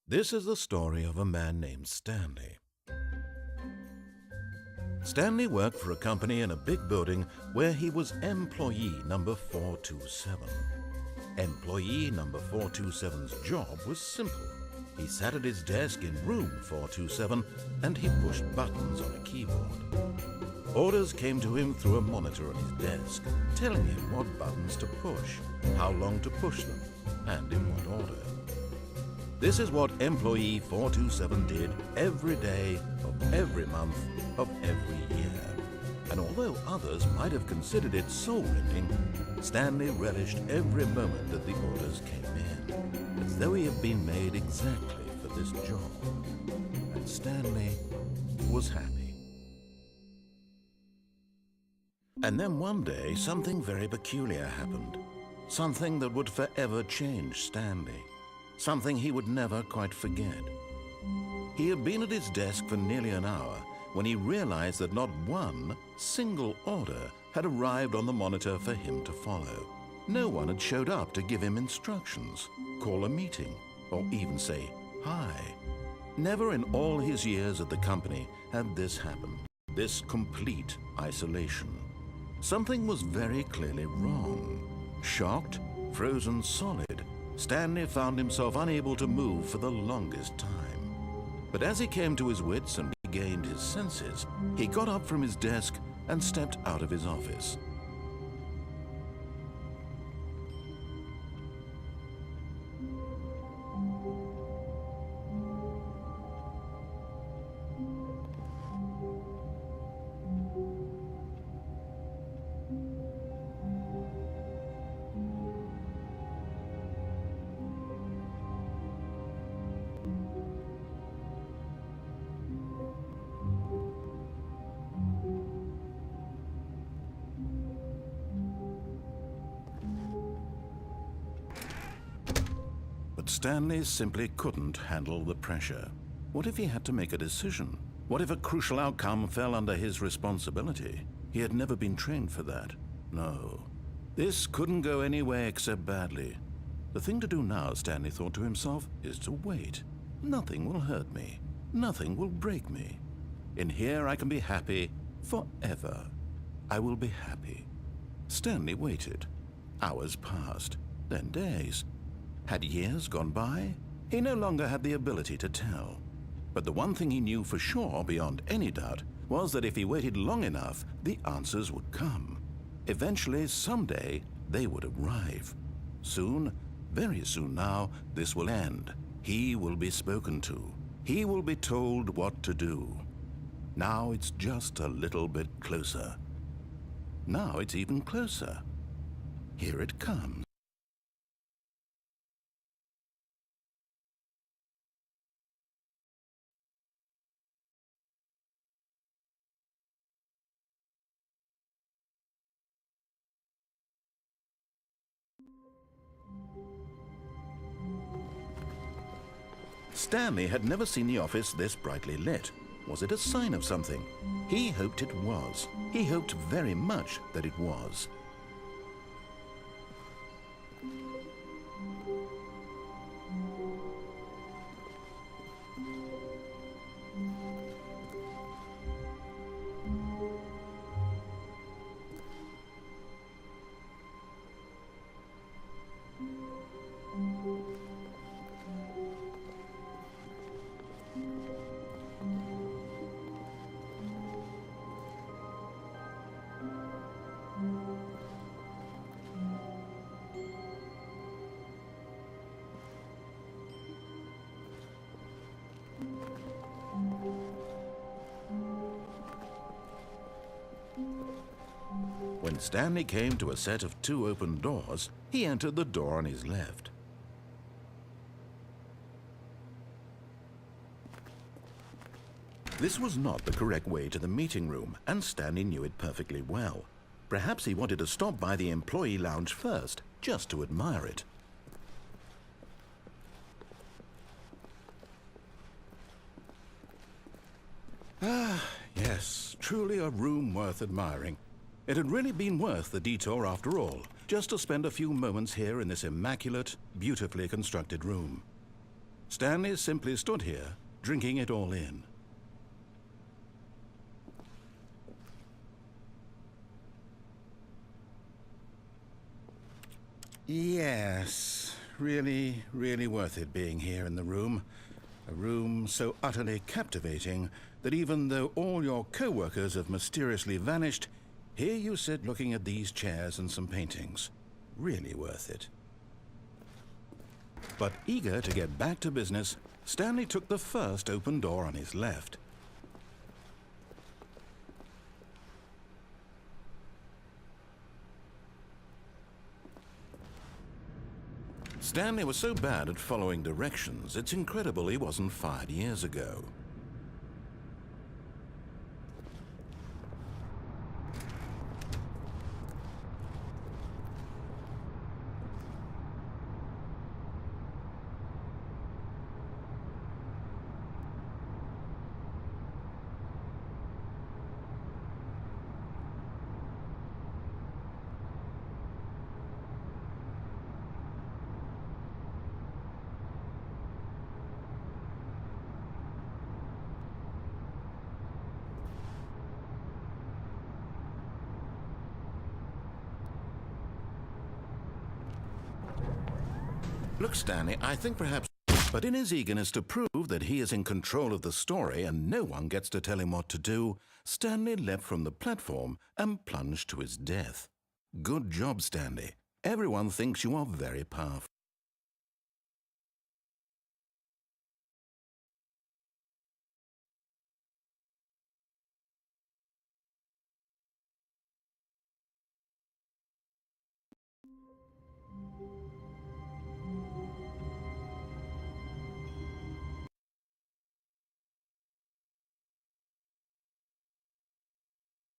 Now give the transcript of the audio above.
This is the story of a man named Stanley. Stanley worked for a company in a big building where he was employee number 427. Employee number 427's job was simple. He sat at his desk in room 427 and he pushed buttons on a keyboard. Orders came to him through a monitor on his desk, telling him what buttons to push, how long to push them, and in what order. This is what employee 427 did every day of every month of every year. And although others might have considered it soul-rending, Stanley relished every moment that the orders came in, as though he had been made exactly for this job. And Stanley was happy. And then one day, something very peculiar happened. Something that would forever change Stanley. Something he would never quite forget. He had been at his desk for nearly an hour when he realized that not one single order had arrived on the monitor for him to follow. No one had showed up to give him instructions, call a meeting, or even say hi. Never in all his years at the company had this happened, this complete isolation. Something was very clearly wrong. Shocked, frozen solid, Stanley found himself unable to move for the longest time. But as he came to his wits and regained his senses, he got up from his desk and stepped out of his office. But Stanley simply couldn't handle the pressure. What if he had to make a decision? What if a crucial outcome fell under his responsibility? He had never been trained for that. No. This couldn't go any way except badly. The thing to do now, Stanley thought to himself, is to wait. Nothing will hurt me. Nothing will break me. In here I can be happy forever. I will be happy. Stanley waited. Hours passed, then days. Had years gone by? He no longer had the ability to tell. But the one thing he knew for sure, beyond any doubt, was that if he waited long enough, the answers would come. Eventually, someday, they would arrive. Soon, very soon now, this will end. He will be spoken to. He will be told what to do. Now it's just a little bit closer. Now it's even closer. Here it comes. Stanley had never seen the office this brightly lit. Was it a sign of something? He hoped it was. He hoped very much that it was. When Stanley came to a set of 2 open doors, he entered the door on his left. This was not the correct way to the meeting room, and Stanley knew it perfectly well. Perhaps he wanted to stop by the employee lounge first, just to admire it. Ah, yes, truly a room worth admiring. It had really been worth the detour after all, just to spend a few moments here in this immaculate, beautifully constructed room. Stanley simply stood here, drinking it all in. Yes, really worth it being here in the room. A room so utterly captivating that even though all your co-workers have mysteriously vanished, here you sit looking at these chairs and some paintings. Really worth it. But eager to get back to business, Stanley took the first open door on his left. Stanley was so bad at following directions, it's incredible he wasn't fired years ago. Look, Stanley, I think perhaps... But in his eagerness to prove that he is in control of the story and no one gets to tell him what to do, Stanley leapt from the platform and plunged to his death. Good job, Stanley. Everyone thinks you are very powerful.